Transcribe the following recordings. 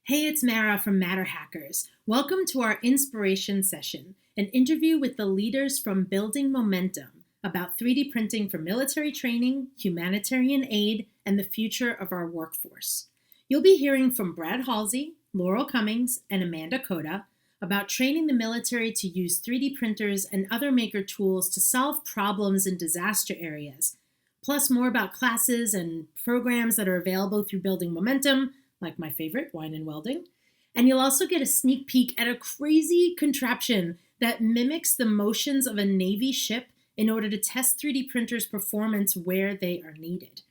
Hey, it's Mara from MatterHackers. Welcome to our inspiration session, an interview with the leaders from Building Momentum about 3D printing for military training, humanitarian aid, and the future of our workforce. You'll be hearing from Brad Halsey, Laurel Cummings, and Amanda Cota about training the military to use 3D printers and other maker tools to solve problems in disaster areas, plus more about classes and programs that are available through Building Momentum, like my favorite, wine and welding. And you'll also get a sneak peek at a crazy contraption that mimics the motions of a Navy ship in order to test 3D printers' performance where they are needed.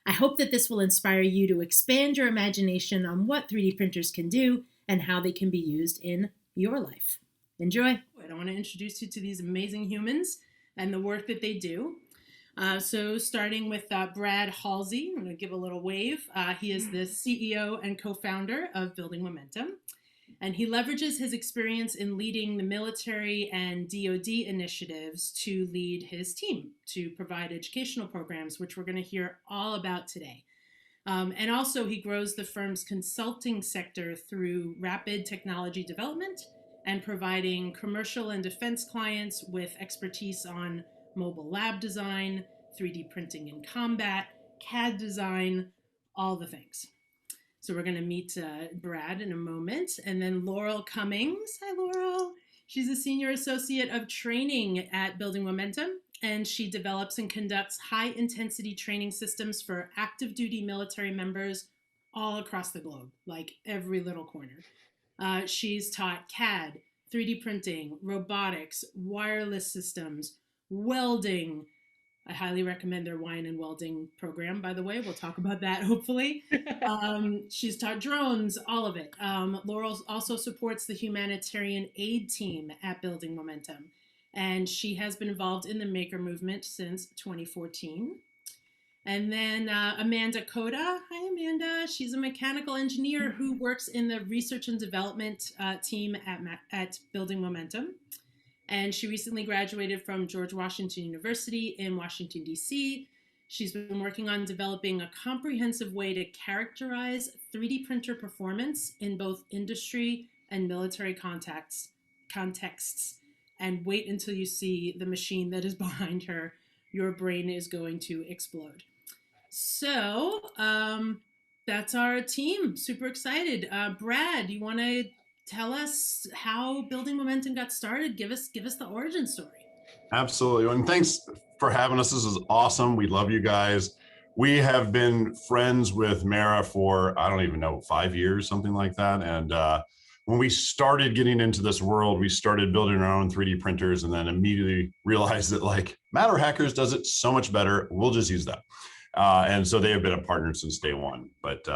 I hope that this will inspire you to expand your imagination on what 3D printers can do and how they can be used in your life. Enjoy. I want to introduce you to these amazing humans and the work that they do. So starting with Brad Halsey, I'm going to give a little wave. He is the CEO and co-founder of Building Momentum, and he leverages his experience in leading the military and DoD initiatives to lead his team to provide educational programs, which we're going to hear all about today. And also he grows the firm's consulting sector through rapid technology development and providing commercial and defense clients with expertise on mobile lab design, 3D printing in combat, CAD design, all the things. So we're going to meet Brad in a moment. And then Laurel Cummings. Hi, Laurel. She's a senior associate of training at Building Momentum, and she develops and conducts high-intensity training systems for active duty military members all across the globe, like every little corner. She's taught CAD, 3D printing, robotics, wireless systems, welding. I highly recommend their wine and welding program, by the way. We'll talk about that, hopefully. She's taught drones, all of it. Laurel also supports the Humanitarian Aid team at Building Momentum, and she has been involved in the maker movement since 2014. And then Amanda Coda. Hi, Amanda. She's a mechanical engineer who works in the research and development team at Building Momentum. And she recently graduated from George Washington University in Washington, D.C. She's been working on developing a comprehensive way to characterize 3D printer performance in both industry and military contexts. And wait until you see the machine that is behind her. Your brain is going to explode. So that's our team. Super excited. Brad, you want to tell us how Building Momentum got started? Give us the origin story. Absolutely. And thanks for having us. This is awesome. We love you guys. We have been friends with Mara for, I don't even know, 5 years, something like that. And when we started getting into this world, we started building our own 3D printers and then immediately realized that like MatterHackers does it so much better. We'll just use that. And so they have been a partner since day one. But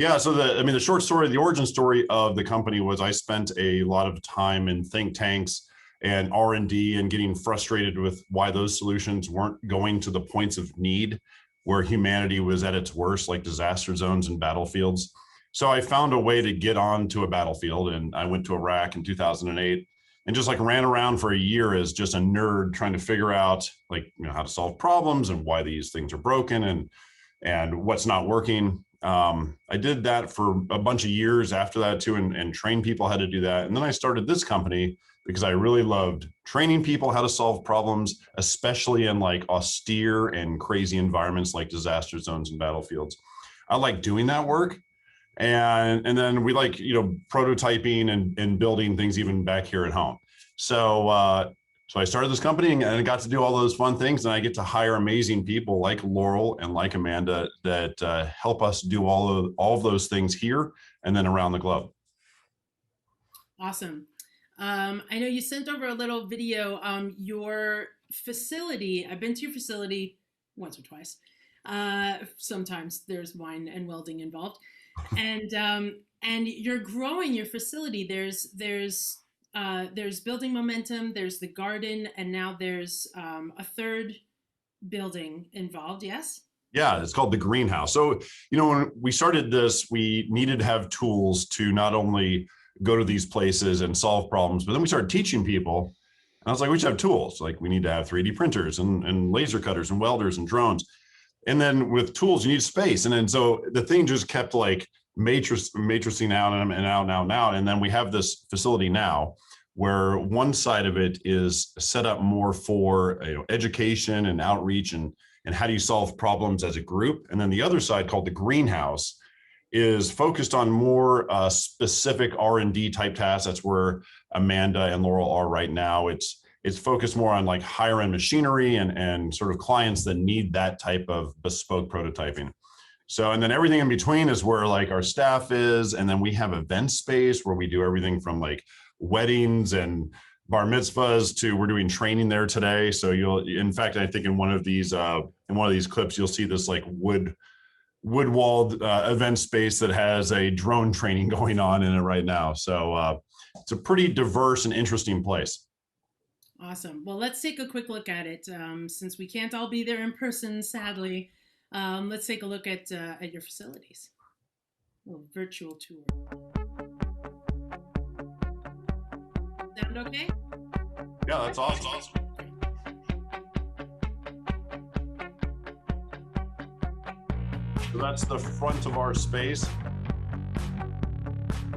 yeah, so the short story, the origin story of the company was I spent a lot of time in think tanks and R&D and getting frustrated with why those solutions weren't going to the points of need where humanity was at its worst, like disaster zones and battlefields. So I found a way to get onto a battlefield, and I went to Iraq in 2008 and just like ran around for a year as just a nerd trying to figure out how to solve problems and why these things are broken and what's not working. I did that for a bunch of years after that too, and trained people how to do that. And then I started this company because I really loved training people how to solve problems, especially in like austere and crazy environments like disaster zones and battlefields. I like doing that work. And then we like, prototyping and building things even back here at home. So I started this company and I got to do all those fun things, and I get to hire amazing people like Laurel and like Amanda that help us do all of those things here and then around the globe. Awesome. I know you sent over a little video. Your facility, I've been to your facility once or twice. Sometimes there's wine and welding involved. And you're growing your facility. There's Building Momentum, there's the garden, and now there's a third building involved. Yes. Yeah, it's called the greenhouse. So, when we started this, we needed to have tools to not only go to these places and solve problems, but then we started teaching people. And I was like, we should have tools. Like we need to have 3D printers and laser cutters and welders and drones. And then with tools, you need space. And then so the thing just kept like matricing out and out. And then we have this facility now where one side of it is set up more for education and outreach and how do you solve problems as a group. And then the other side, called the greenhouse, is focused on more specific R&D type tasks. That's where Amanda and Laurel are right now. It's focused more on like higher end machinery and sort of clients that need that type of bespoke prototyping. So, and then everything in between is where like our staff is. And then we have event space where we do everything from like weddings and bar mitzvahs to we're doing training there today. So in fact, I think in one of these clips, you'll see this like wood-walled event space that has a drone training going on in it right now. So it's a pretty diverse and interesting place. Awesome. Well, let's take a quick look at it. Since we can't all be there in person, sadly, let's take a look at your facilities. A little virtual tour. Sound okay? Yeah, that's awesome. So that's the front of our space.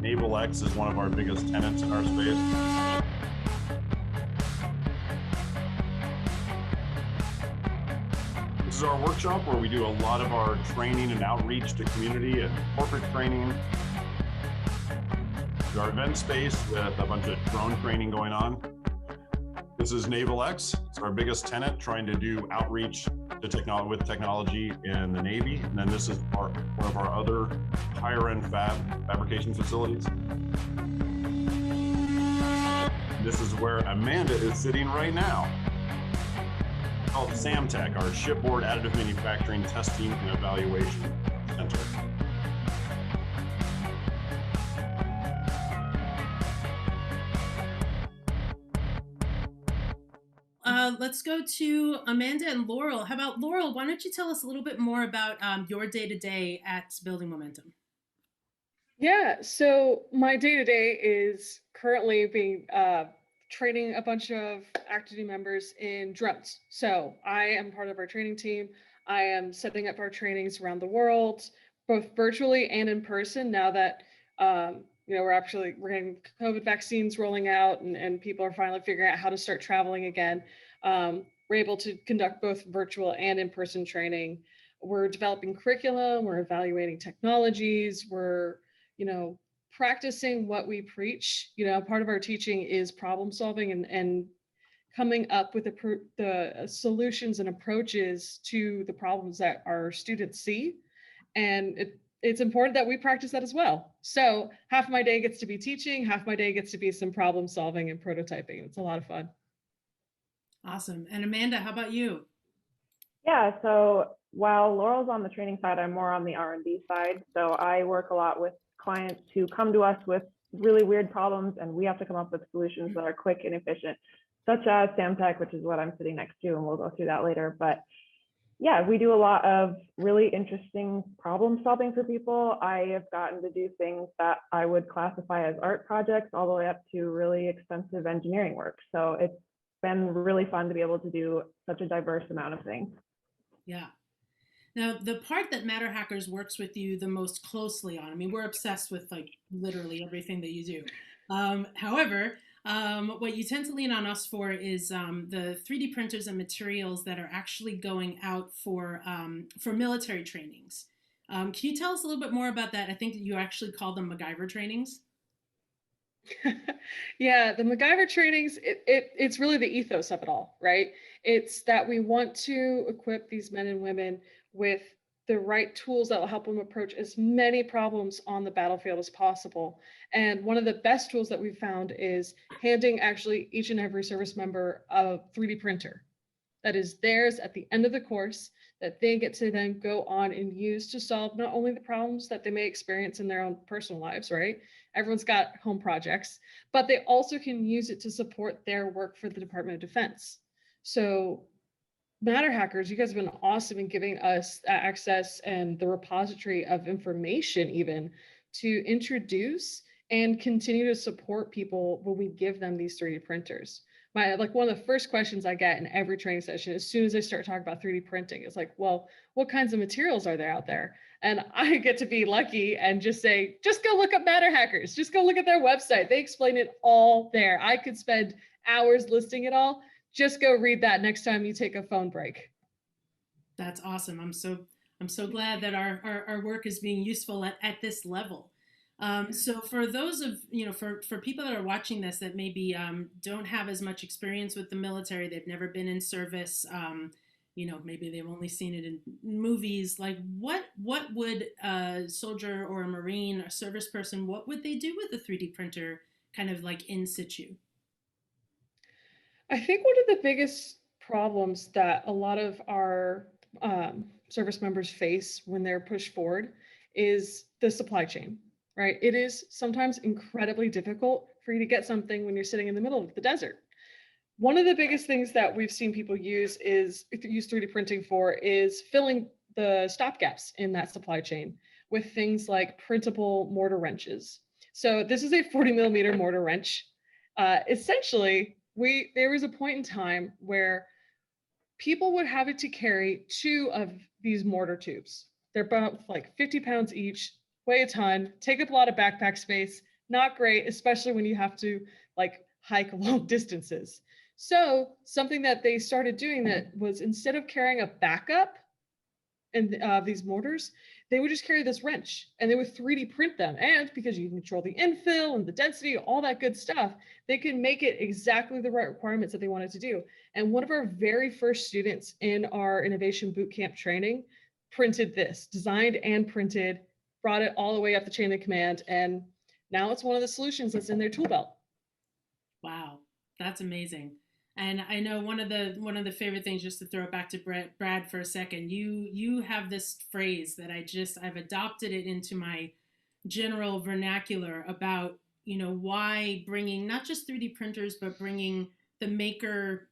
Naval X is one of our biggest tenants in our space. This is our workshop where we do a lot of our training and outreach to community and corporate training. This is our event space with a bunch of drone training going on. This is Naval X. It's our biggest tenant, trying to do outreach to technology in the Navy. And then this is one of our other higher end fabrication facilities. This is where Amanda is sitting right now. It's called SAMTech, our Shipboard Additive Manufacturing Testing and Evaluation Center. Let's go to Amanda and Laurel. How about Laurel? Why don't you tell us a little bit more about your day-to-day at Building Momentum? Yeah, so my day-to-day is currently being training a bunch of active duty members in drones. So I am part of our training team. I am setting up our trainings around the world, both virtually and in person, now that we're getting COVID vaccines rolling out and people are finally figuring out how to start traveling again. We're able to conduct both virtual and in-person training. We're developing curriculum, we're evaluating technologies, we're, practicing what we preach. Part of our teaching is problem solving and coming up with the solutions and approaches to the problems that our students see. And it's important that we practice that as well. So half my day gets to be teaching, half my day gets to be some problem solving and prototyping. It's a lot of fun. Awesome. And Amanda, how about you? Yeah, so while Laurel's on the training side, I'm more on the R&D side. So I work a lot with clients who come to us with really weird problems, and we have to come up with solutions that are quick and efficient, such as SAMTech, which is what I'm sitting next to, and we'll go through that later. But yeah, we do a lot of really interesting problem solving for people. I have gotten to do things that I would classify as art projects all the way up to really expensive engineering work. So it's been really fun to be able to do such a diverse amount of things. Yeah. Now, the part that MatterHackers works with you the most closely on, I mean, we're obsessed with like literally everything that you do. However, what you tend to lean on us for is the 3D printers and materials that are actually going out for military trainings. Can you tell us a little bit more about that? I think you actually call them MacGyver trainings. Yeah, the MacGyver trainings, it's really the ethos of it all, right? It's that we want to equip these men and women with the right tools that will help them approach as many problems on the battlefield as possible. And one of the best tools that we've found is handing actually each and every service member a 3D printer that is theirs at the end of the course that they get to then go on and use to solve not only the problems that they may experience in their own personal lives, right? Everyone's got home projects, but they also can use it to support their work for the Department of Defense. So MatterHackers, you guys have been awesome in giving us access and the repository of information even to introduce and continue to support people when we give them these 3D printers. Like one of the first questions I get in every training session, as soon as I start talking about 3D printing, is like, well, what kinds of materials are there out there? And I get to be lucky and just say, just go look up MatterHackers. Just go look at their website. They explain it all there. I could spend hours listing it all. Just go read that next time you take a phone break. That's awesome. I'm so glad that our work is being useful at this level. So for those of, for people that are watching this that maybe don't have as much experience with the military, they've never been in service, maybe they've only seen it in movies, like what would a soldier or a Marine, a service person, what would they do with a 3D printer kind of like in situ? I think one of the biggest problems that a lot of our service members face when they're pushed forward is the supply chain, right? It is sometimes incredibly difficult for you to get something when you're sitting in the middle of the desert. One of the biggest things that we've seen people use 3D printing for is filling the stopgaps in that supply chain with things like printable mortar wrenches. So this is a 40 millimeter mortar wrench. Essentially, there was a point in time where people would have it to carry 2 of these mortar tubes. They're about like 50 pounds each, weigh a ton, take up a lot of backpack space, not great, especially when you have to like hike long distances. So something that they started doing that was, instead of carrying a backup and these mortars, they would just carry this wrench and they would 3D print them. And because you can control the infill and the density, all that good stuff, they can make it exactly the right requirements that they wanted to do. And one of our very first students in our innovation bootcamp training printed this, designed and printed, brought it all the way up the chain of command. And now it's one of the solutions that's in their tool belt. Wow, that's amazing. And I know one of the favorite things, just to throw it back to Brad for a second, you have this phrase that I've adopted it into my general vernacular about, why bringing not just 3D printers, but bringing the maker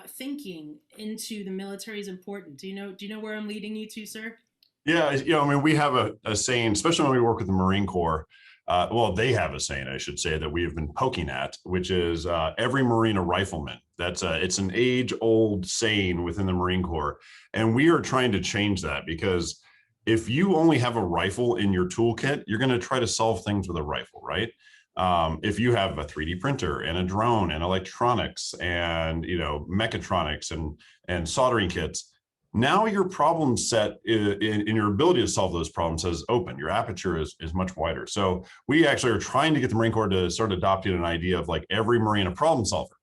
thinking into the military is important. Do you know where I'm leading you to, sir? Yeah, we have a saying, especially when we work with the Marine Corps. They have a saying, I should say, that we have been poking at, which is every Marine a rifleman. It's an age-old saying within the Marine Corps, and we are trying to change that, because if you only have a rifle in your toolkit, you're going to try to solve things with a rifle, right? If you have a 3D printer and a drone and electronics and mechatronics and soldering kits, now your problem set in your ability to solve those problems has opened. Your aperture is much wider. So we actually are trying to get the Marine Corps to start adopting an idea of like every Marine a problem solver.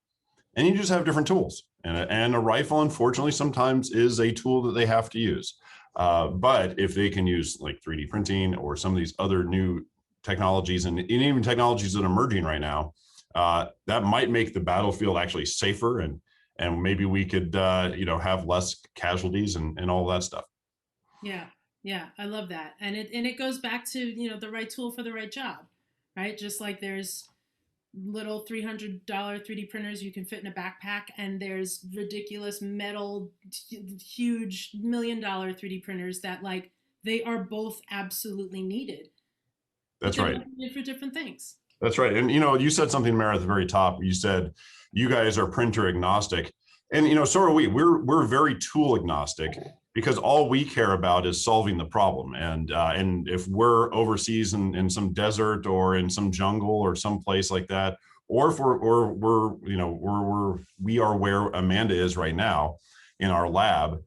And you just have different tools. And a rifle, unfortunately, sometimes is a tool that they have to use. But if they can use like 3D printing or some of these other new technologies, and even technologies that are emerging right now, that might make the battlefield actually safer, and maybe we could have less casualties and all that stuff. Yeah, I love that. And it goes back to the right tool for the right job, right? Just like there's little $300 3D printers you can fit in a backpack, and there's ridiculous metal huge $1 million 3D printers that, like, they are both absolutely needed. That's right. Needed for different things. That's right. And you said something, Mara, at the very top. You said you guys are printer agnostic, and so are we. We're very tool agnostic, because all we care about is solving the problem. And if we're overseas in some desert or in some jungle or some place like that, or if we are where Amanda is right now in our lab,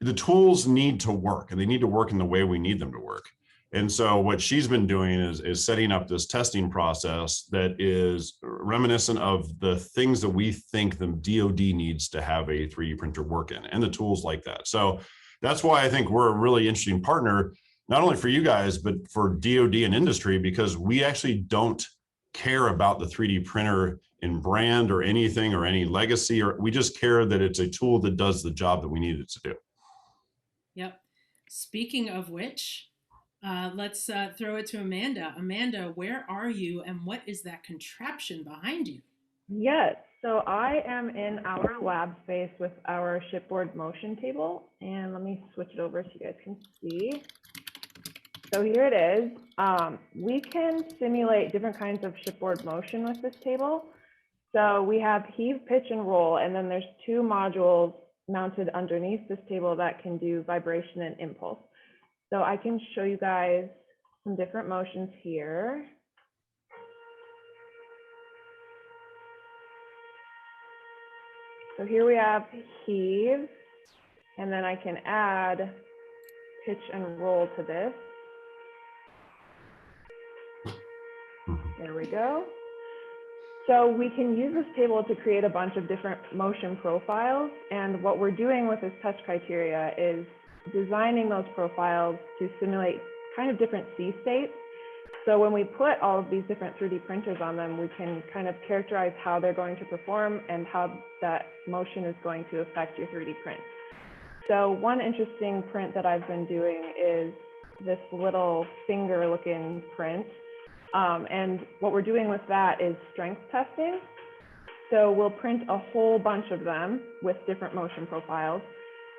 the tools need to work, and they need to work in the way we need them to work. And so what she's been doing is setting up this testing process that is reminiscent of the things that we think the DoD needs to have a 3D printer work in, and the tools like that. So that's why I think we're a really interesting partner, not only for you guys, but for DoD and industry, because we actually don't care about the 3D printer in brand or anything or any legacy, or we just care that it's a tool that does the job that we need it to do. Yep. Speaking of which, let's throw it to Amanda. Amanda, where are you, and what is that contraption behind you? Yes, so I am in our lab space with our Shipboard Motion table, and let me switch it over so you guys can see. So here it is. We can simulate different kinds of shipboard motion with this table. So we have heave, pitch, and roll, and then there's two modules mounted underneath this table that can do vibration and impulse. So I can show you guys some different motions here. So here we have heave, and then I can add pitch and roll to this. There we go. So we can use this table to create a bunch of different motion profiles. And what we're doing with this touch criteria is designing those profiles to simulate kind of different C states. So when we put all of these different 3D printers on them, we can kind of characterize how they're going to perform and how that motion is going to affect your 3D print. So one interesting print that I've been doing is this little finger looking print. And what we're doing with that is strength testing. So we'll print a whole bunch of them with different motion profiles,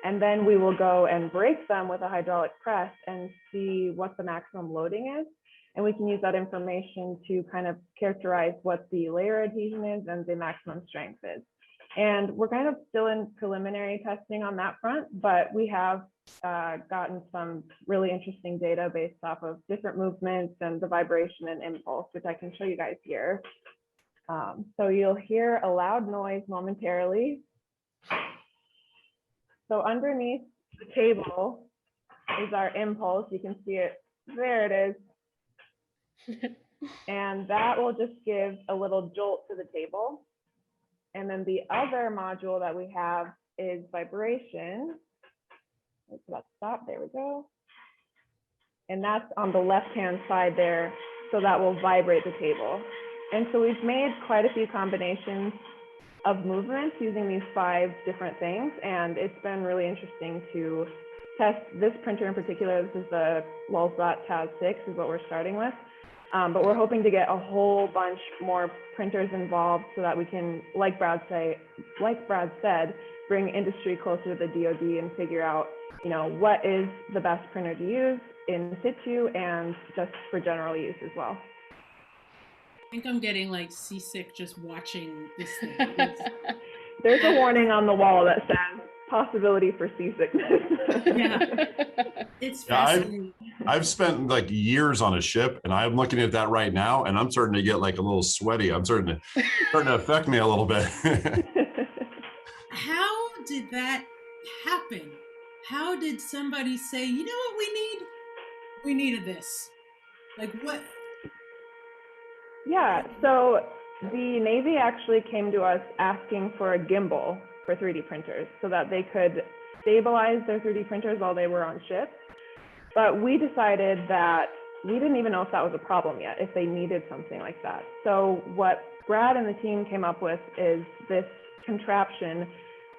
and then we will go and break them with a hydraulic press and see what the maximum loading is. And we can use that information to kind of characterize what the layer adhesion is and the maximum strength is. And we're kind of still in preliminary testing on that front, but we have gotten some really interesting data based off of different movements and the vibration and impulse, which I can show you guys here. So you'll hear a loud noise momentarily. So underneath the table is our impulse. You can see it. There it is. And that will just give a little jolt to the table. And then the other module that we have is vibration. Let's stop. There we go. And that's on the left-hand side there. So that will vibrate the table. And so we've made quite a few combinations of movements using these 5 different things. And it's been really interesting to test this printer in particular. This is the Laurels 6 is what we're starting with. But we're hoping to get a whole bunch more printers involved so that we can, like Brad said, bring industry closer to the DoD and figure out, what is the best printer to use in situ and just for general use as well. I think I'm getting like seasick just watching this thing. There's a warning on the wall that says possibility for seasickness. Yeah, it's fascinating. I've spent like years on a ship, and I'm looking at that right now, and I'm starting to get like a little sweaty. I'm starting to affect me a little bit. How did that happen? How did somebody say, you know what we need? We needed this. Like what? Yeah, so the Navy actually came to us asking for a gimbal for 3D printers so that they could stabilize their 3D printers while they were on ships. But we decided that we didn't even know if that was a problem yet, if they needed something like that. So what Brad and the team came up with is this contraption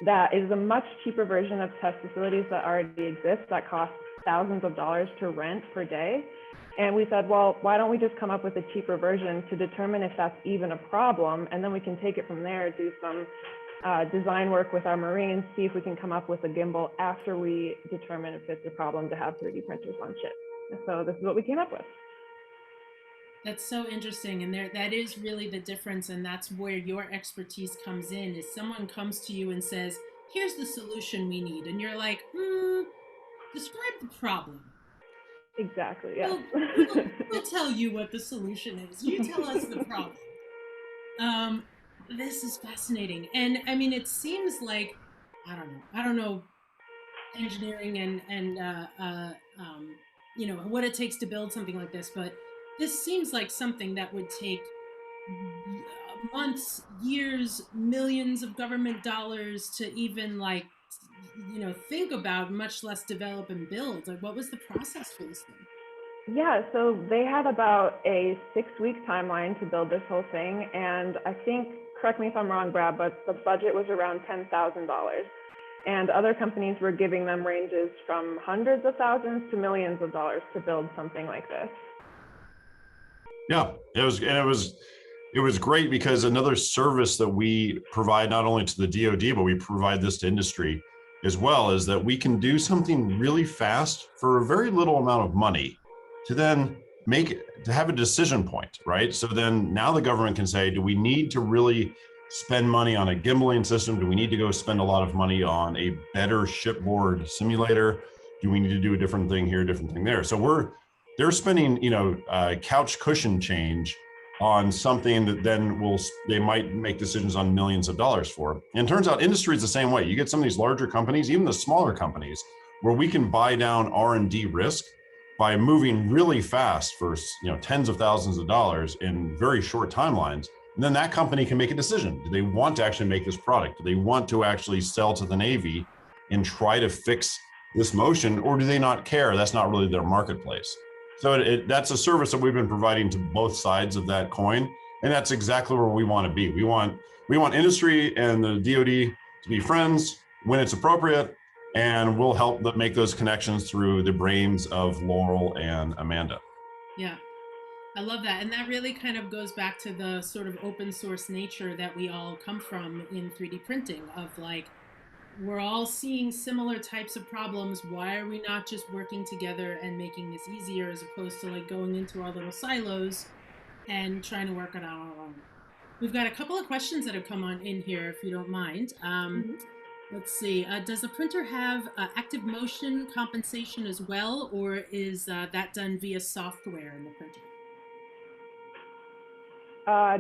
that is a much cheaper version of test facilities that already exist that cost thousands of dollars to rent per day. And we said, well, why don't we just come up with a cheaper version to determine if that's even a problem, and then we can take it from there, do some design work with our Marines, see if we can come up with a gimbal after we determine if it's a problem to have 3D printers on ships. So this is what we came up with. That's so interesting, and that is really the difference, and that's where your expertise comes in. Is someone comes to you and says, "Here's the solution we need," and you're like, "Describe the problem." Exactly. Yeah. We'll tell you what the solution is. You tell us the problem. This is fascinating, and I mean, it seems like I don't know, engineering and what it takes to build something like this, but this seems like something that would take months, years, millions of government dollars to even think about, much less develop and build. Like, what was the process for this thing? Yeah, so they had about a 6-week timeline to build this whole thing. And I think, correct me if I'm wrong, Brad, but the budget was around $10,000. And other companies were giving them ranges from hundreds of thousands to millions of dollars to build something like this. Yeah, it was great because another service that we provide not only to the DoD, but we provide this to industry as well, is that we can do something really fast for a very little amount of money to then have a decision point, right? So then now the government can say, do we need to really spend money on a gimbaling system? Do we need to go spend a lot of money on a better shipboard simulator? Do we need to do a different thing here, different thing there? So they're spending, couch cushion change on something that then they might make decisions on millions of dollars for. And it turns out industry is the same way. You get some of these larger companies, even the smaller companies, where we can buy down R&D risk by moving really fast for tens of thousands of dollars in very short timelines. And then that company can make a decision. Do they want to actually make this product? Do they want to actually sell to the Navy and try to fix this motion, or do they not care? That's not really their marketplace. So that's a service that we've been providing to both sides of that coin, and that's exactly where we want to be. We want industry and the DoD to be friends when it's appropriate, and we'll help make those connections through the brains of Laurel and Amanda. Yeah, I love that. And that really kind of goes back to the sort of open source nature that we all come from in 3D printing of like, we're all seeing similar types of problems. Why are we not just working together and making this easier as opposed to like going into our little silos and trying to work it out on our own? We've got a couple of questions that have come on in here, if you don't mind. Let's see. Does the printer have active motion compensation as well, or is that done via software in the printer?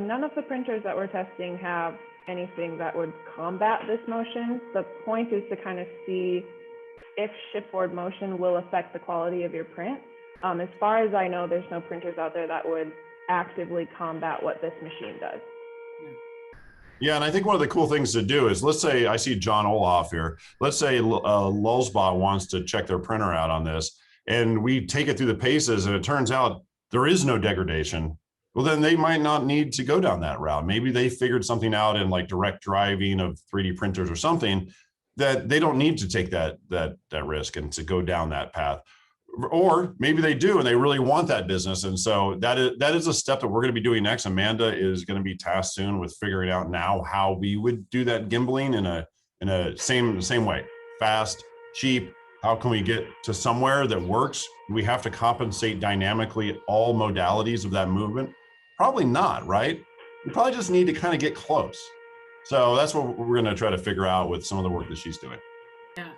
None of the printers that we're testing have anything that would combat this motion. The point is to kind of see if shipboard motion will affect the quality of your print. As far as I know, there's no printers out there that would actively combat what this machine does. Yeah, and I think one of the cool things to do is, let's say I see John Olaf here. Let's say Lulzbot wants to check their printer out on this, and we take it through the paces, and it turns out there is no degradation. Well, then they might not need to go down that route. Maybe they figured something out in like direct driving of 3D printers or something that they don't need to take that risk and to go down that path. Or maybe they do and they really want that business. And so that is a step that we're going to be doing next. Amanda is going to be tasked soon with figuring out now how we would do that gimbaling in a same way. Fast, cheap. How can we get to somewhere that works? Do we have to compensate dynamically all modalities of that movement? Probably not, right? We probably just need to kind of get close. So that's what we're going to try to figure out with some of the work that she's doing. Yeah.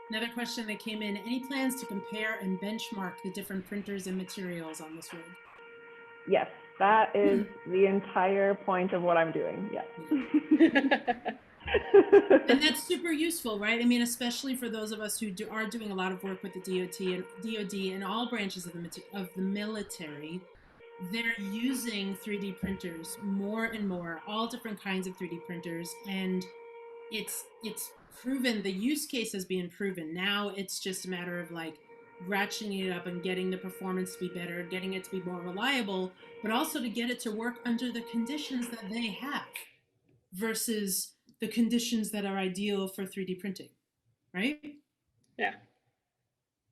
Another question that came in, any plans to compare and benchmark the different printers and materials on this rig? Yes, that is the entire point of what I'm doing. Yes. And that's super useful, right? I mean, especially for those of us who are doing a lot of work with the DoD and all branches of the military. They're using 3D printers more and more, all different kinds of 3D printers, and it's proven, the use case has been proven. Now it's just a matter of like ratcheting it up and getting the performance to be better, getting it to be more reliable, but also to get it to work under the conditions that they have versus the conditions that are ideal for 3D printing, right? Yeah.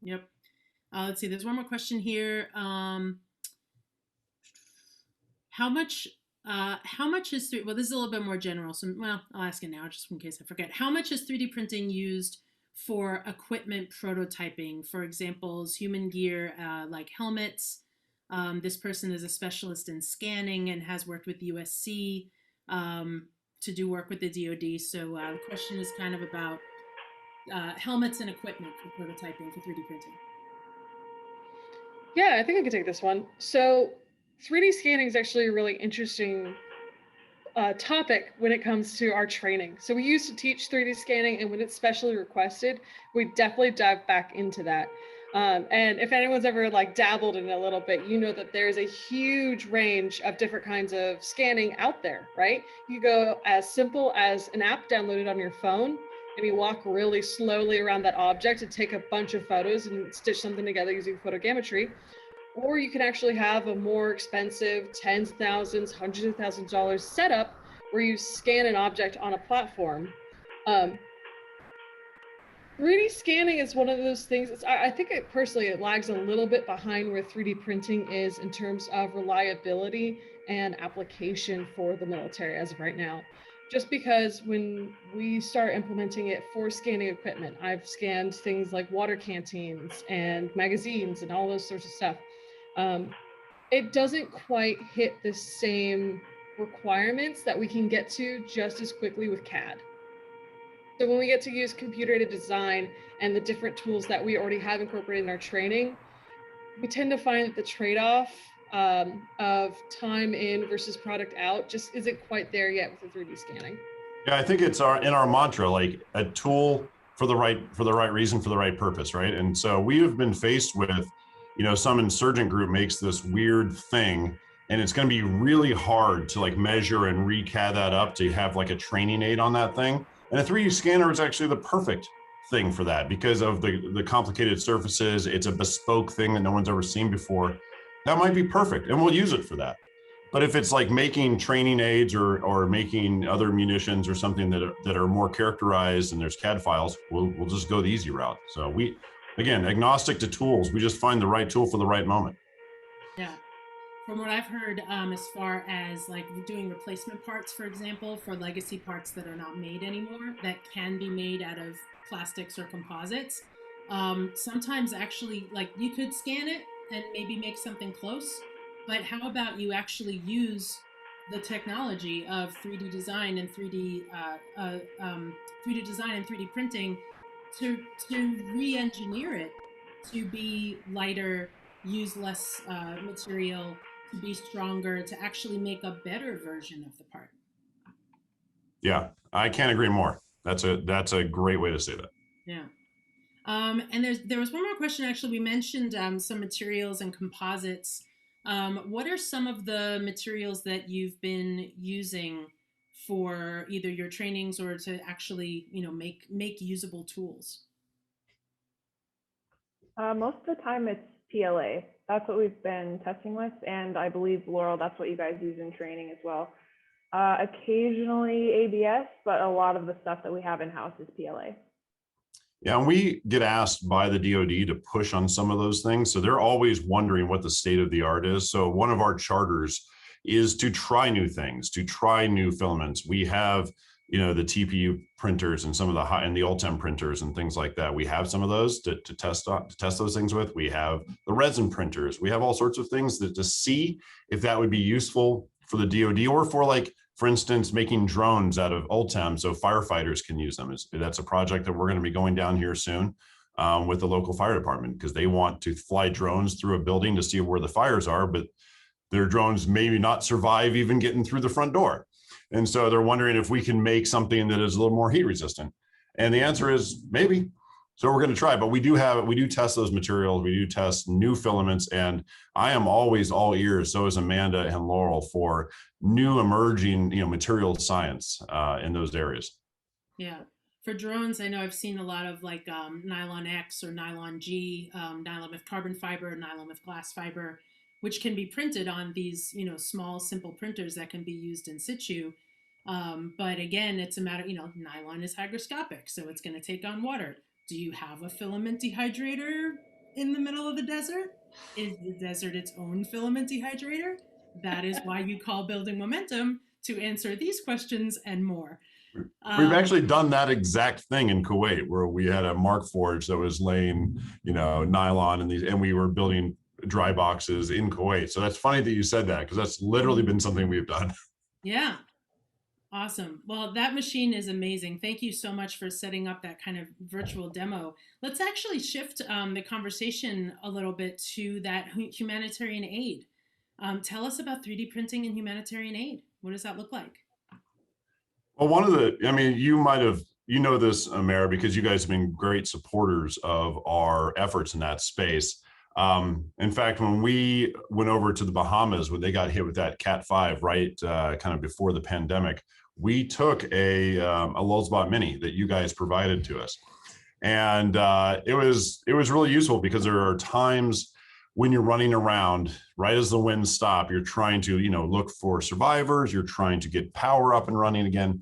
Yep. Let's see, there's one more question here. How much is well, this is a little bit more general, so well, I'll ask it now just in case I forget. How much is 3D printing used for equipment prototyping? For examples, human gear like helmets. This person is a specialist in scanning and has worked with USC to do work with the DoD. So the question is kind of about helmets and equipment for prototyping for 3D printing. Yeah, I think I can take this one. So 3D scanning is actually a really interesting topic when it comes to our training. So we used to teach 3D scanning, and when it's specially requested, we definitely dive back into that. And if anyone's ever like dabbled in it a little bit, you know that there's a huge range of different kinds of scanning out there, right? You go as simple as an app downloaded on your phone, and you walk really slowly around that object and take a bunch of photos and stitch something together using photogrammetry. Or you can actually have a more expensive tens of thousands, hundreds of thousands of dollars setup where you scan an object on a platform. 3D scanning is one of those things. I think it personally, it lags a little bit behind where 3D printing is in terms of reliability and application for the military as of right now. Just because when we start implementing it for scanning equipment, I've scanned things like water canteens and magazines and all those sorts of stuff. It doesn't quite hit the same requirements that we can get to just as quickly with CAD. So when we get to use computer-aided design and the different tools that we already have incorporated in our training, we tend to find that the trade-off of time in versus product out just isn't quite there yet with the 3D scanning. Yeah, I think it's in our mantra, like a tool for the right reason, for the right purpose, right? And so we have been faced with, some insurgent group makes this weird thing, and it's going to be really hard to like measure and recad that up to have like a training aid on that thing. And a 3D scanner is actually the perfect thing for that because of the complicated surfaces. It's a bespoke thing that no one's ever seen before. That might be perfect, and we'll use it for that. But if it's like making training aids or making other munitions or something that are more characterized and there's CAD files, we'll just go the easy route. So we, again, agnostic to tools, we just find the right tool for the right moment. Yeah. From what I've heard, as far as like doing replacement parts, for example, for legacy parts that are not made anymore, that can be made out of plastics or composites, sometimes actually, like, you could scan it and maybe make something close. But how about you actually use the technology of 3D design and 3D design and 3D printing to re-engineer it to be lighter, use less material, to be stronger, to actually make a better version of the part. Yeah, I can't agree more. That's a great way to say that. Yeah. And there was one more question. Actually, we mentioned some materials and composites. What are some of the materials that you've been using for either your trainings or to actually, make usable tools? Most of the time it's PLA. That's what we've been testing with. And I believe, Laurel, that's what you guys use in training as well. Occasionally ABS, but a lot of the stuff that we have in-house is PLA. Yeah, and we get asked by the DoD to push on some of those things. So they're always wondering what the state of the art is. So one of our charters is to try new things, to try new filaments. We have, the TPU printers and some of the Ultem printers and things like that. We have some of those to test those things with. We have the resin printers. We have all sorts of things to see if that would be useful for the DoD or for instance, making drones out of Ultem so firefighters can use them. That's a project that we're going to be going down here soon with the local fire department because they want to fly drones through a building to see where the fires are, but their drones maybe not survive even getting through the front door. And so they're wondering if we can make something that is a little more heat resistant. And the answer is maybe. So we're going to try, but we do test those materials. We do test new filaments, and I am always all ears. So is Amanda and Laurel for new emerging, material science in those areas. Yeah. For drones, I know I've seen a lot of like nylon X or nylon G, nylon with carbon fiber, nylon with glass fiber, which can be printed on these, small, simple printers that can be used in situ. But again, it's a matter, nylon is hygroscopic, so it's going to take on water. Do you have a filament dehydrator in the middle of the desert? Is the desert its own filament dehydrator? That is why you call Building Momentum, to answer these questions and more. We've actually done that exact thing in Kuwait, where we had a Mark Forge that was laying, nylon and we were building dry boxes in Kuwait. So that's funny that you said that because that's literally been something we've done. Yeah. Awesome. Well, that machine is amazing. Thank you so much for setting up that kind of virtual demo. Let's actually shift the conversation a little bit to that humanitarian aid. Tell us about 3D printing and humanitarian aid. What does that look like? Well, you know this, Mara, because you guys have been great supporters of our efforts in that space. In fact, when we went over to the Bahamas, when they got hit with that Cat 5, right, kind of before the pandemic, we took a Lulzbot Mini that you guys provided to us. And it was really useful because there are times when you're running around, right as the winds stop, you're trying to, look for survivors, you're trying to get power up and running again.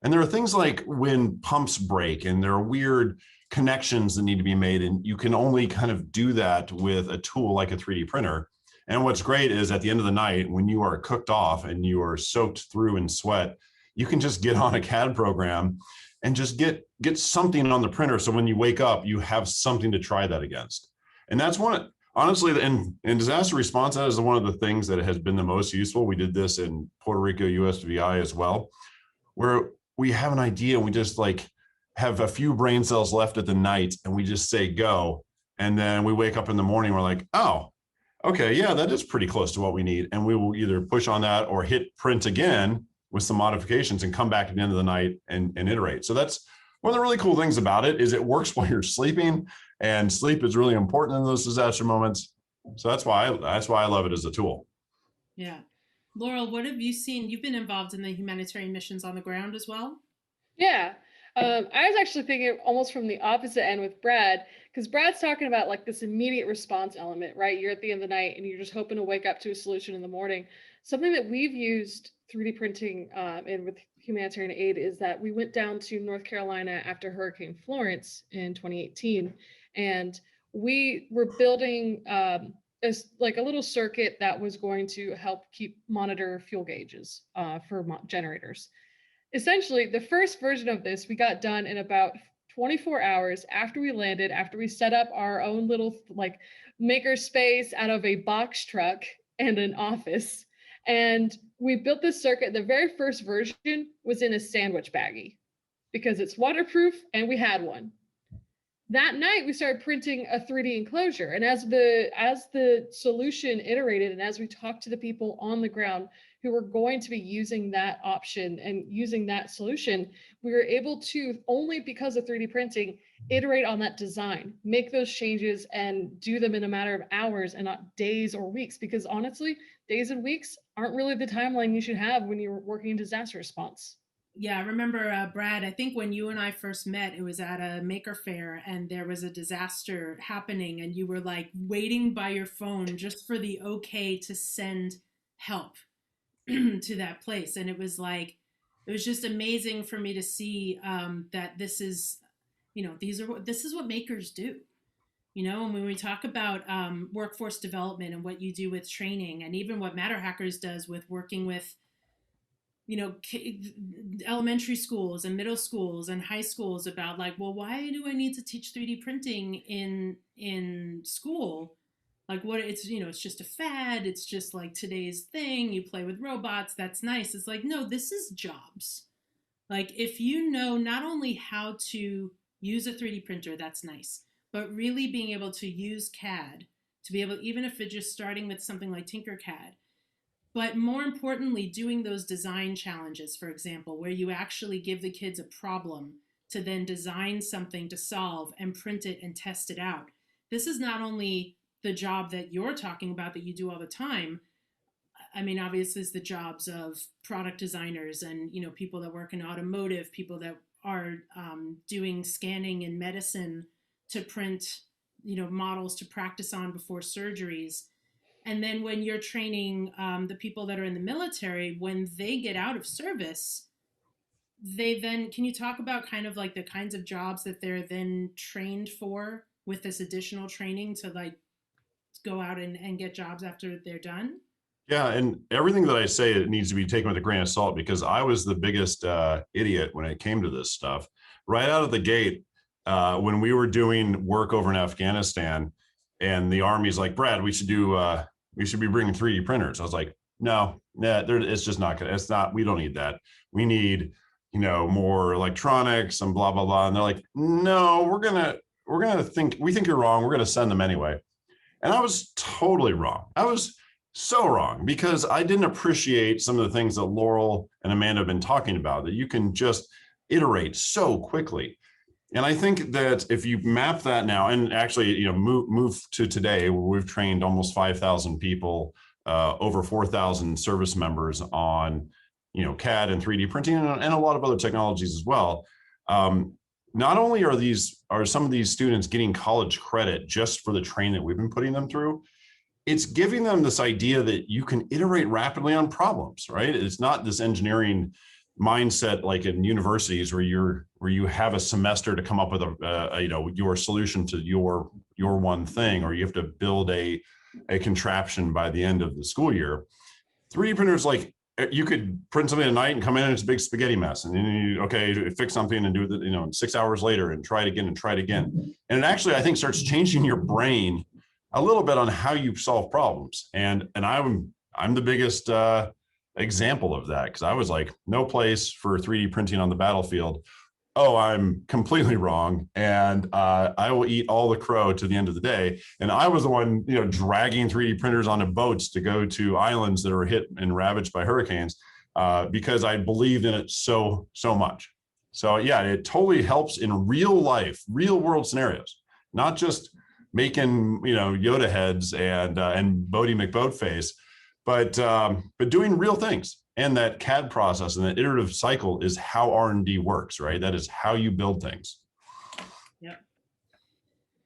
And there are things like when pumps break and there are weird connections that need to be made, and you can only kind of do that with a tool like a 3D printer. And what's great is at the end of the night, when you are cooked off and you are soaked through in sweat, you can just get on a CAD program and just get something on the printer. So when you wake up, you have something to try that against. And that's honestly, in disaster response, that is one of the things that has been the most useful. We did this in Puerto Rico USVI as well, where we have an idea and we just like have a few brain cells left at the night and we just say go. And then we wake up in the morning, we're like, oh, okay, yeah, that is pretty close to what we need. And we will either push on that or hit print again with some modifications and come back at the end of the night and iterate. So that's one of the really cool things about it, is it works while you're sleeping, and sleep is really important in those disaster moments. So that's why I love it as a tool. Yeah. Laurel, what have you seen? You've been involved in the humanitarian missions on the ground as well? Yeah. I was actually thinking almost from the opposite end with Brad, because Brad's talking about like this immediate response element, right? You're at the end of the night and you're just hoping to wake up to a solution in the morning. Something that we've used 3D printing and with Humanitarian Aid is that we went down to North Carolina after Hurricane Florence in 2018, and we were building like a little circuit that was going to help monitor fuel gauges for generators. Essentially, the first version of this we got done in about 24 hours after we landed, after we set up our own little like maker space out of a box truck and an office. And we built this circuit. The very first version was in a sandwich baggie because it's waterproof and we had one. That night we started printing a 3D enclosure. And as the solution iterated and as we talked to the people on the ground who were going to be using that option and using that solution, we were able to, only because of 3D printing, iterate on that design, make those changes and do them in a matter of hours and not days or weeks. Because honestly, days and weeks aren't really the timeline you should have when you're working in disaster response. Yeah, I remember, Brad, I think when you and I first met, it was at a maker fair and there was a disaster happening and you were like waiting by your phone just for the okay to send help to that place. And it was just amazing for me to see that this is, this is what makers do. And when we talk about workforce development and what you do with training, and even what MatterHackers does with working with elementary schools and middle schools and high schools about like, well, why do I need to teach 3D printing in school? Like what it's just a fad. It's just like today's thing. You play with robots. That's nice. It's like, no, this is jobs. Like if you know not only how to use a 3D printer, that's nice, but really being able to use CAD to be able, even if it's just starting with something like Tinkercad, but more importantly, doing those design challenges, for example, where you actually give the kids a problem to then design something to solve and print it and test it out. This is not only the job that you're talking about that you do all the time. I mean, obviously it's the jobs of product designers and, people that work in automotive, people that are doing scanning in medicine to print, models to practice on before surgeries. And then when you're training the people that are in the military, when they get out of service, can you talk about kind of like the kinds of jobs that they're then trained for with this additional training to like go out and get jobs after they're done? Yeah, and everything that I say, it needs to be taken with a grain of salt, because I was the biggest idiot when it came to this stuff. Right out of the gate, when we were doing work over in Afghanistan, and the Army's like, Brad, we should be bringing 3D printers. I was like, no, it's just not gonna. It's not. We don't need that. We need, more electronics and blah blah blah. And they're like, no, we think you're wrong. We're gonna send them anyway. And I was totally wrong. I was so wrong, because I didn't appreciate some of the things that Laurel and Amanda have been talking about, that you can just iterate so quickly. And I think that if you map that now, and actually, move to today, where we've trained almost 5,000 people, over 4,000 service members on, CAD and 3D printing and a lot of other technologies as well. Not only are some of these students getting college credit just for the training that we've been putting them through, it's giving them this idea that you can iterate rapidly on problems, right? It's not this engineering mindset like in universities where you have a semester to come up with your solution to your one thing, or you have to build a contraption by the end of the school year. 3D printers, like, you could print something at night and come in and it's a big spaghetti mess, and then you fix something and do it 6 hours later and try it again and try it again. And it actually, I think, starts changing your brain a little bit on how you solve problems. And I'm the biggest example of that, because I was like, no place for 3D printing on the battlefield. Oh, I'm completely wrong, and I will eat all the crow to the end of the day. And I was the one, dragging 3D printers onto boats to go to islands that are hit and ravaged by hurricanes, because I believed in it so much. So yeah, it totally helps in real life, real world scenarios, not just making Yoda heads and Bodie McBoatface, but doing real things. And that CAD process and that iterative cycle is how R&D works, right? That is how you build things. Yeah.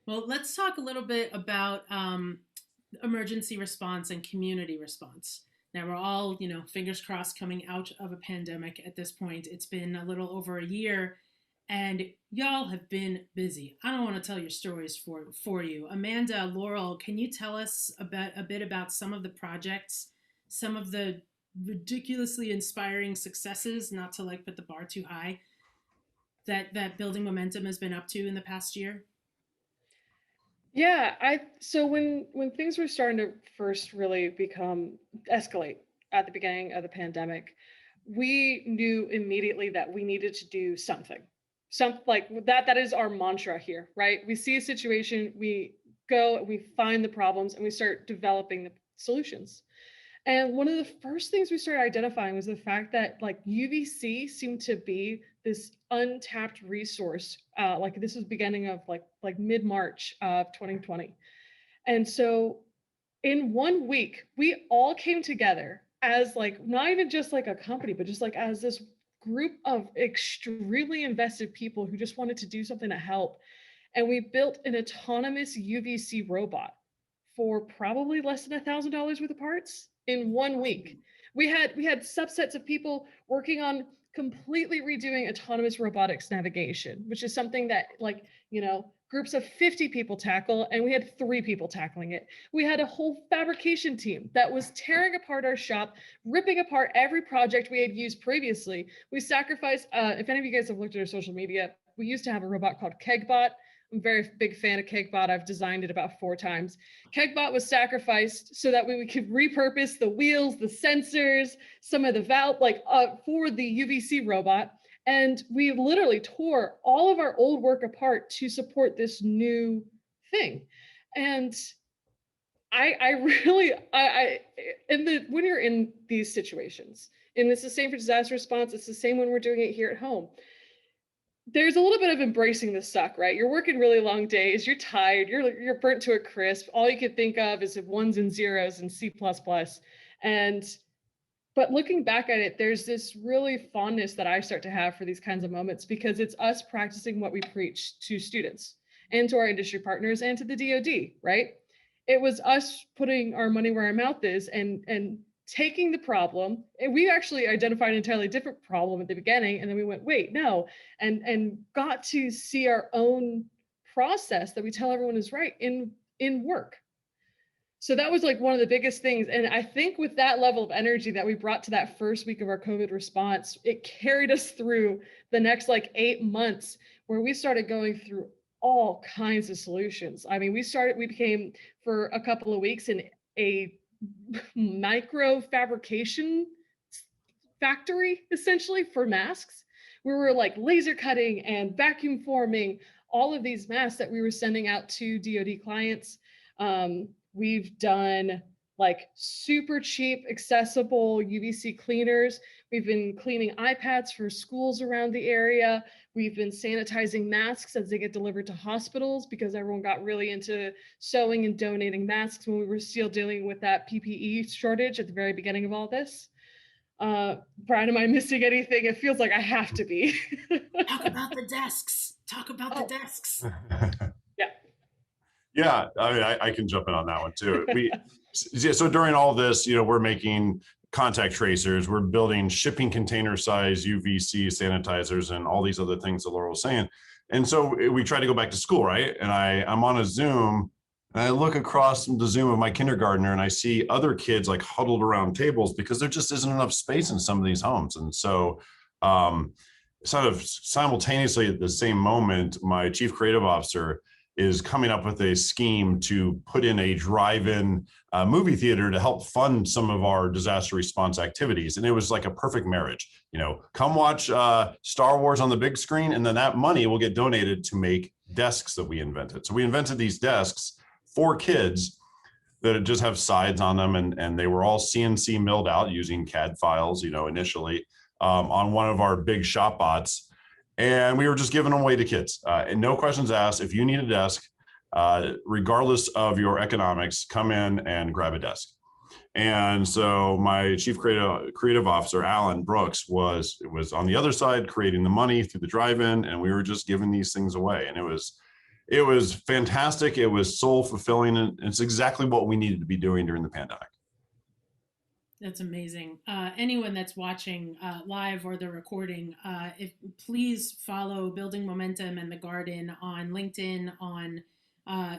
Well, let's talk a little bit about emergency response and community response. Now we're all, fingers crossed, coming out of a pandemic at this point. It's been a little over a year, and y'all have been busy. I don't want to tell your stories for you. Amanda, Laurel, can you tell us a bit about some of the projects, some of the ridiculously inspiring successes, not to put the bar too high, that Building Momentum has been up to in the past year? Yeah, so when things were starting to first really escalate at the beginning of the pandemic, we knew immediately that we needed to do something. That is our mantra here, right? We see a situation, we go, we find the problems, and we start developing the solutions. And one of the first things we started identifying was the fact that UVC seemed to be this untapped resource. This was beginning of mid-March of 2020. And so in 1 week, we all came together as not even just a company, but just as this group of extremely invested people who just wanted to do something to help. And we built an autonomous UVC robot for probably less than $1,000 worth of parts in 1 week. We had subsets of people working on completely redoing autonomous robotics navigation, which is something that groups of 50 people tackle, and we had 3 people tackling it. We had a whole fabrication team that was tearing apart our shop, ripping apart every project we had used previously. We sacrificed, if any of you guys have looked at our social media, we used to have a robot called Kegbot. I'm a very big fan of Kegbot. I've designed it about 4 times. Kegbot was sacrificed so that we could repurpose the wheels, the sensors, some of the valve, for the UVC robot. And we literally tore all of our old work apart to support this new thing. And when you're in these situations, and it's the same for disaster response, it's the same when we're doing it here at home. There's a little bit of embracing the suck, right? You're working really long days, you're tired, you're burnt to a crisp. All you can think of is ones and zeros and C++. But looking back at it, there's this really fondness that I start to have for these kinds of moments, because it's us practicing what we preach to students and to our industry partners and to the DoD, right? It was us putting our money where our mouth is and taking the problem, and we actually identified an entirely different problem at the beginning, and then we went, wait, no, and got to see our own process that we tell everyone is right in work. So that was one of the biggest things. And I think with that level of energy that we brought to that first week of our COVID response, it carried us through the next 8 months, where we started going through all kinds of solutions. I mean, we became for a couple of weeks in a micro fabrication factory, essentially, for masks. We were laser cutting and vacuum forming all of these masks that we were sending out to DoD clients. We've done super cheap, accessible UVC cleaners. We've been cleaning iPads for schools around the area. We've been sanitizing masks as they get delivered to hospitals, because everyone got really into sewing and donating masks when we were still dealing with that PPE shortage at the very beginning of all this. Brian, am I missing anything? It feels like I have to be. Talk about the desks. The desks. Yeah. Yeah, I mean, I can jump in on that one too. So during all this, we're making contact tracers, we're building shipping container size UVC sanitizers and all these other things that Laurel was saying. And so we try to go back to school, right? And I'm on a Zoom, and I look across the Zoom of my kindergartner, and I see other kids huddled around tables, because there just isn't enough space in some of these homes. And so sort of simultaneously at the same moment, my chief creative officer is coming up with a scheme to put in a drive-in movie theater to help fund some of our disaster response activities. And it was like a perfect marriage. You know, come watch Star Wars on the big screen, and then that money will get donated to make desks that we invented. So we invented these desks for kids that just have sides on them, and they were all CNC milled out using CAD files, you know, initially on one of our big shop bots. And we were just giving them away to kids, and no questions asked. If you need a desk, regardless of your economics, come in and grab a desk. And so my chief creative officer, Alan Brooks, was on the other side creating the money through the drive-in, and we were just giving these things away. And it was fantastic. It was soul fulfilling, and it's exactly what we needed to be doing during the pandemic. That's amazing. Anyone that's watching live or the recording, please follow Building Momentum and The Garden on LinkedIn, on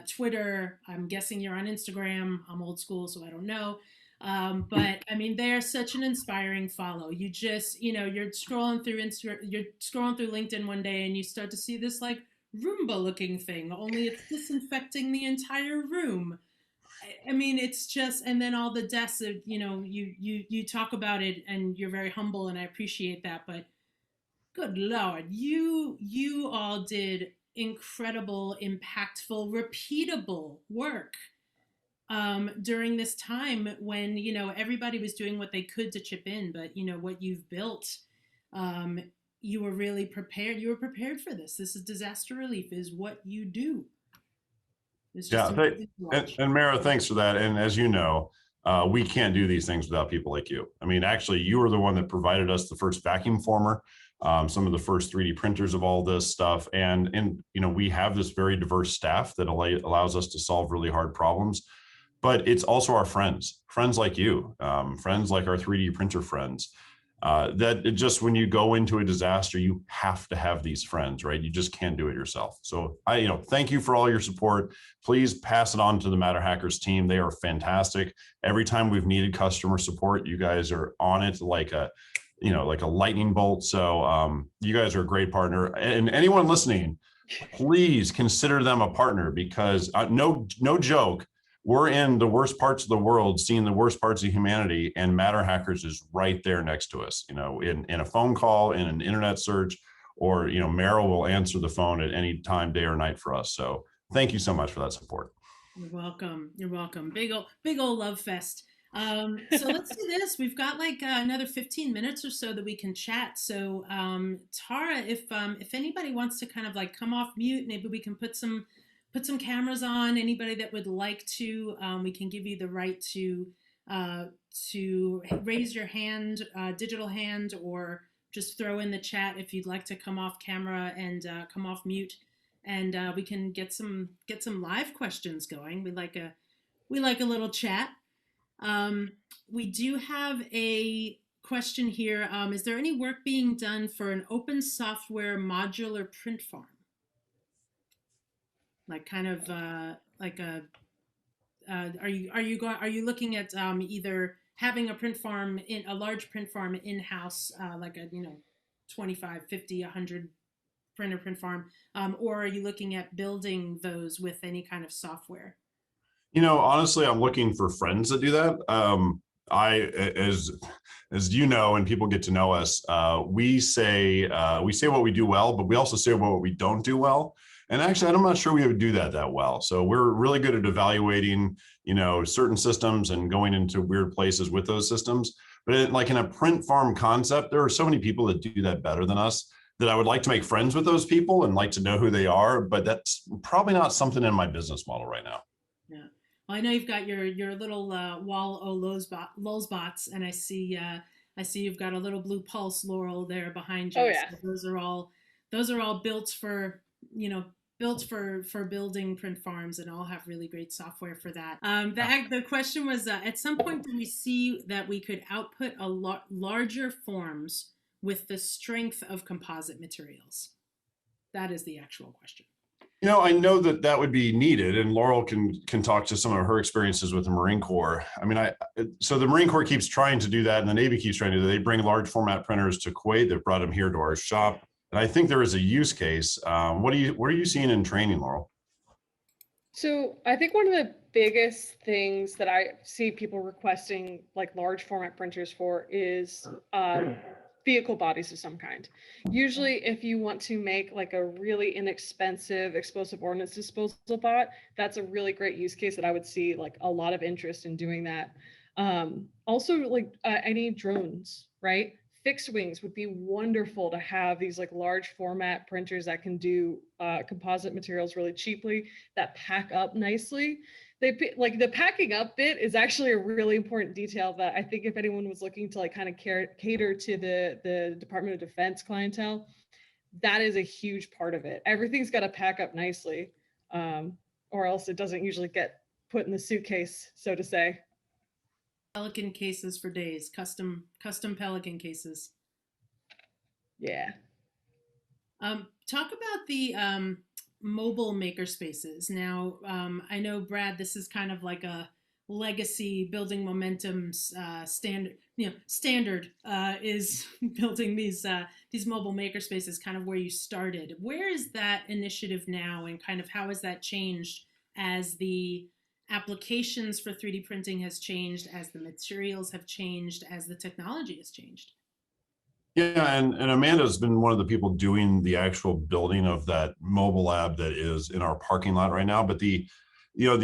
Twitter. I'm guessing you're on Instagram. I'm old school, so I don't know. But I mean, they're such an inspiring follow. You just, you know, you're scrolling through LinkedIn one day and you start to see this like Roomba looking thing, only it's disinfecting the entire room. I mean, it's just, and then all the desks, you know, you talk about it and you're very humble and I appreciate that, but good Lord, you all did incredible, impactful, repeatable work during this time when, you know, everybody was doing what they could to chip in, but you know, what you've built, you were really prepared. You were prepared for this. This is disaster relief is what you do. Yeah, and Mara, thanks for that. And as you know, we can't do these things without people like you. I mean, actually, you were the one that provided us the first vacuum former, some of the first 3D printers of all this stuff. And you know, we have this very diverse staff that allows us to solve really hard problems. But it's also our friends like you, friends like our 3D printer friends. That it just, when you go into a disaster, you have to have these friends, right? You just can't do it yourself. So thank you for all your support. Please pass it on to the MatterHackers team. They are fantastic. Every time we've needed customer support, you guys are on it like a lightning bolt. So you guys are a great partner. And anyone listening, please consider them a partner, because no joke, we're in the worst parts of the world, seeing the worst parts of humanity, and MatterHackers is right there next to us, you know, in a phone call, in an internet search, or, you know, Meryl will answer the phone at any time, day or night for us. So thank you so much for that support. You're welcome. You're welcome. Big old love fest. So let's do this. We've got like another 15 minutes or so that we can chat. So Tara, if anybody wants to kind of like come off mute, maybe we can put some cameras on. Anybody that would like to, we can give you the right to raise your hand, digital hand, or just throw in the chat if you'd like to come off camera and come off mute, and we can get some live questions going. We like a little chat. We do have a question here. Is there any work being done for an open software modular print farm? Like kind of like a, are you looking at either having a large print farm in-house, like a 25, 50, 100 printer print farm, or are you looking at building those with any kind of software? You know, honestly, I'm looking for friends that do that. As you know, and people get to know us, we say what we do well, but we also say what we don't do well. And actually, I'm not sure we would do that well. So we're really good at evaluating, certain systems and going into weird places with those systems. But like in a print farm concept, there are so many people that do that better than us that I would like to make friends with those people and like to know who they are. But that's probably not something in my business model right now. Yeah. Well, I know you've got your little wall o Lowe's bots, and I see you've got a little blue pulse Laurel there behind you. Oh yeah. So those are all built for building print farms, and all have really great software for that. The question was, at some point, did we see that we could output a larger forms with the strength of composite materials? That is the actual question. I know that would be needed, and Laurel can talk to some of her experiences with the Marine Corps. I mean, so the Marine Corps keeps trying to do that, and the Navy keeps trying to do that. They bring large format printers to Kuwait. They've brought them here to our shop, and I think there is a use case. What are you seeing in training, Laurel? So I think one of the biggest things that I see people requesting like large format printers for is vehicle bodies of some kind. Usually if you want to make like a really inexpensive explosive ordnance disposal bot, that's a really great use case that I would see like a lot of interest in doing that. Also like any drones, right? Fixed wings would be wonderful to have these like large format printers that can do composite materials really cheaply, that pack up nicely. Like the packing up bit is actually a really important detail that I think if anyone was looking to like kind of cater to the Department of Defense clientele, that is a huge part of it. Everything's got to pack up nicely, or else it doesn't usually get put in the suitcase, so to say. Pelican cases for days, custom Pelican cases. Yeah. Talk about the mobile maker spaces. Now, I know, Brad, this is kind of like a legacy building momentum's standard. Standard is building these mobile maker spaces, kind of where you started. Where is that initiative now, and kind of how has that changed as the applications for 3D printing has changed, as the materials have changed, as the technology has changed? Yeah, and Amanda's been one of the people doing the actual building of that mobile lab that is in our parking lot right now. But the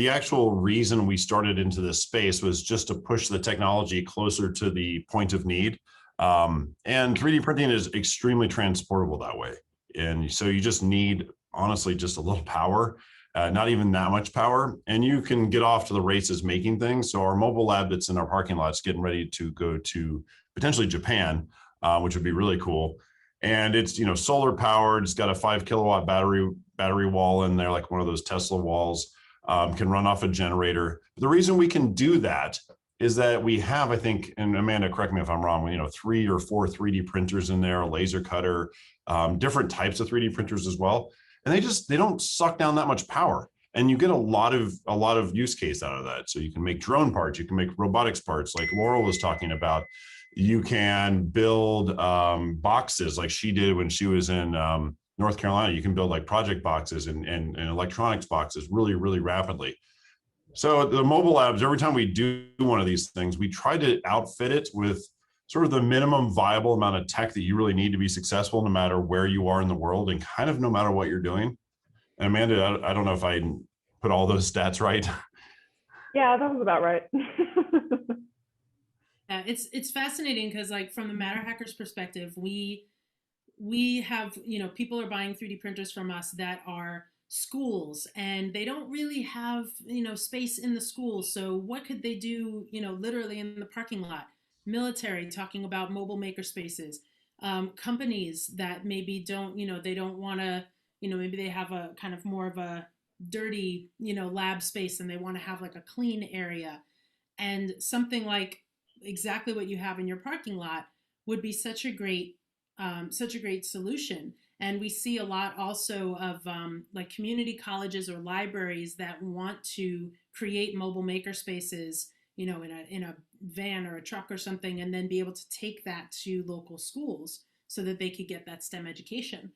actual reason we started into this space was just to push the technology closer to the point of need. And 3D printing is extremely transportable that way. And so you just need, honestly, just a little power, not even that much power, and you can get off to the races making things. So our mobile lab that's in our parking lot is getting ready to go to potentially Japan, which would be really cool. And it's, solar powered. It's got a 5 kilowatt battery wall in there, like one of those Tesla walls, can run off a generator. But the reason we can do that is that we have, I think, and Amanda, correct me if I'm wrong, 3 or 4 3D printers in there, a laser cutter, different types of 3D printers as well. And they don't suck down that much power. And you get a lot of use case out of that. So you can make drone parts, you can make robotics parts, like Laurel was talking about. You can build boxes like she did when she was in North Carolina. You can build like project boxes and electronics boxes really, really rapidly. So the mobile labs, every time we do one of these things, we try to outfit it with sort of the minimum viable amount of tech that you really need to be successful, no matter where you are in the world and kind of no matter what you're doing. And Amanda, I don't know if I put all those stats right. Yeah, that was about right. Yeah, it's fascinating because, like, from the MatterHackers perspective, we have, people are buying 3D printers from us that are schools, and they don't really have, space in the schools. So what could they do, literally in the parking lot? Military, talking about mobile maker spaces. Companies that maybe don't, they don't want to, maybe they have a kind of more of a dirty, lab space, and they want to have like a clean area. And something like exactly what you have in your parking lot would be such a great solution. And we see a lot also of like community colleges or libraries that want to create mobile maker spaces, in a van or a truck or something, and then be able to take that to local schools so that they could get that STEM education.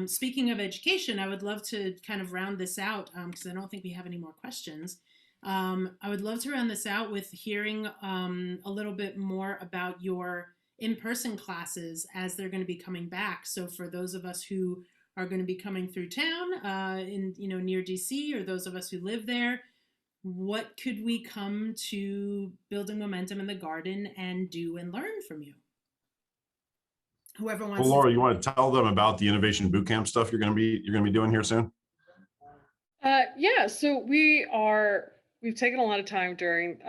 Speaking of education, I would love to kind of round this out because I don't think we have any more questions. I would love to round this out with hearing a little bit more about your in-person classes as they're going to be coming back. So for those of us who are going to be coming through town in near DC, or those of us who live there, what could we come to Building Momentum in the Garden and do and learn from you? Whoever wants. Well, Laura, you want to tell them about the Innovation Bootcamp stuff you're going to be doing here soon? Yeah, so we've taken a lot of time during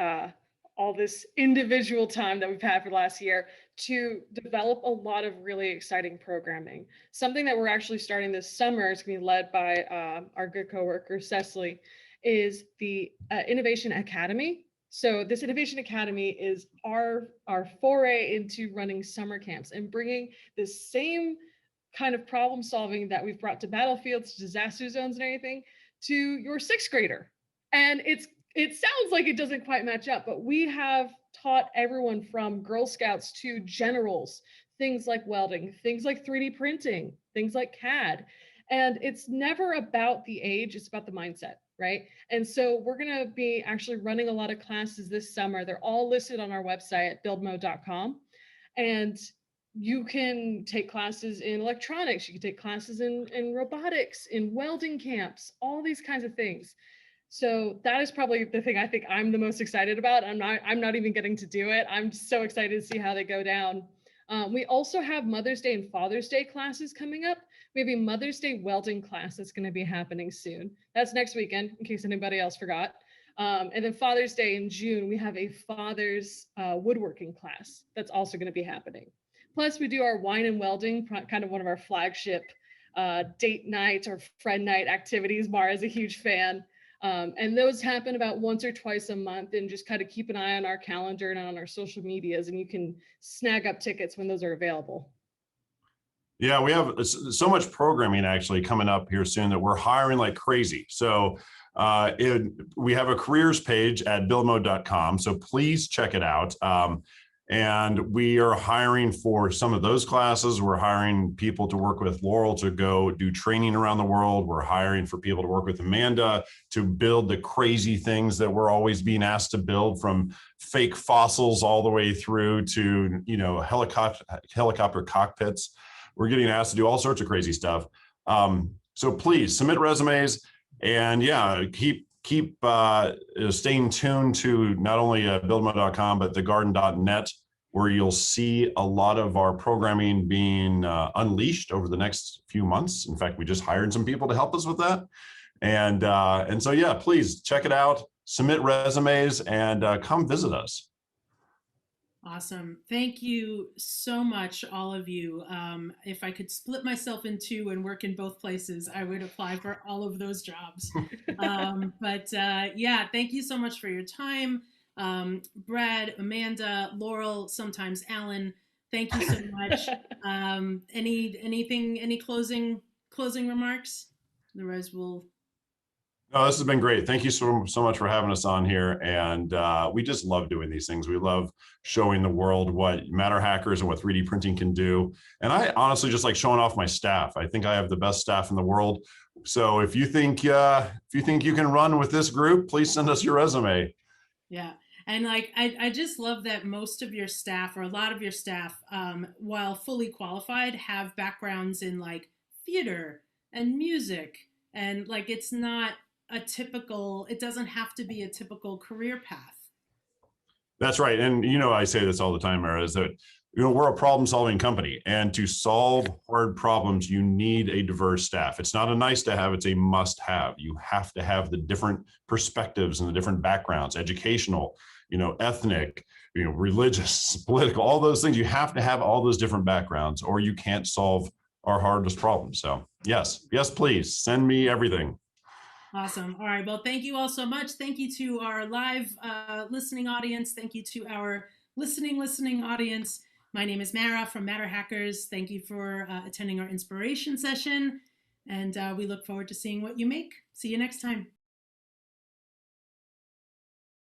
all this individual time that we've had for the last year to develop a lot of really exciting programming. Something that we're actually starting this summer is going to be led by our good coworker Cecily, is the Innovation Academy. So this Innovation Academy is our foray into running summer camps and bringing the same kind of problem solving that we've brought to battlefields, to disaster zones and everything, to your 6th grader. And it sounds like it doesn't quite match up, but we have taught everyone from Girl Scouts to generals, things like welding, things like 3D printing, things like CAD. And it's never about the age, it's about the mindset, right? And so we're going to be actually running a lot of classes this summer. They're all listed on our website at buildmo.com. And you can take classes in electronics, you can take classes in robotics, in welding camps, all these kinds of things. So that is probably the thing I think I'm the most excited about. I'm not even getting to do it. I'm so excited to see how they go down. We also have Mother's Day and Father's Day classes coming up. We have a Mother's Day welding class that's going to be happening soon. That's next weekend, in case anybody else forgot. And then Father's Day in June, we have a father's woodworking class that's also going to be happening. Plus, we do our wine and welding, kind of one of our flagship date night or friend night activities. Mara's a huge fan. And those happen about once or twice a month, and just kind of keep an eye on our calendar and on our social medias, and you can snag up tickets when those are available. Yeah, we have so much programming actually coming up here soon that we're hiring like crazy. So we have a careers page at buildmode.com. So please check it out. And we are hiring for some of those classes. We're hiring people to work with Laurel to go do training around the world. We're hiring for people to work with Amanda to build the crazy things that we're always being asked to build, from fake fossils all the way through to, you know, helicopter cockpits. We're getting asked to do all sorts of crazy stuff. So please submit resumes, and yeah, keep staying tuned to not only buildmo.com, but thegarden.net, where you'll see a lot of our programming being unleashed over the next few months. In fact, we just hired some people to help us with that. And so, yeah, please check it out, submit resumes, and come visit us. Awesome. Thank you so much, all of you. If I could split myself in two and work in both places, I would apply for all of those jobs. Yeah, thank you so much for your time. Brad, Amanda, Laurel, sometimes Alan, thank you so much. Any closing remarks? Otherwise, we'll... No, this has been great. Thank you so much for having us on here. And we just love doing these things. We love showing the world what MatterHackers and what 3D printing can do. And I honestly just like showing off my staff. I think I have the best staff in the world. So if you think you can run with this group, please send us your resume. Yeah. And like, I just love that most of your staff, or a lot of your staff, while fully qualified, have backgrounds in like theater and music. And like, it's not it doesn't have to be a typical career path. That's right. And, you know, I say this all the time, Mara, is that, you know, we're a problem solving company, and to solve hard problems, you need a diverse staff. It's not a nice to have, it's a must have. You have to have the different perspectives and the different backgrounds, educational, you know, ethnic, you know, religious, political, all those things. You have to have all those different backgrounds, or you can't solve our hardest problems. So yes, please send me everything. Awesome. All right. Well, thank you all so much. Thank you to our live listening audience. Thank you to our listening audience. My name is Mara from MatterHackers. Thank you for attending our inspiration session. And we look forward to seeing what you make. See you next time.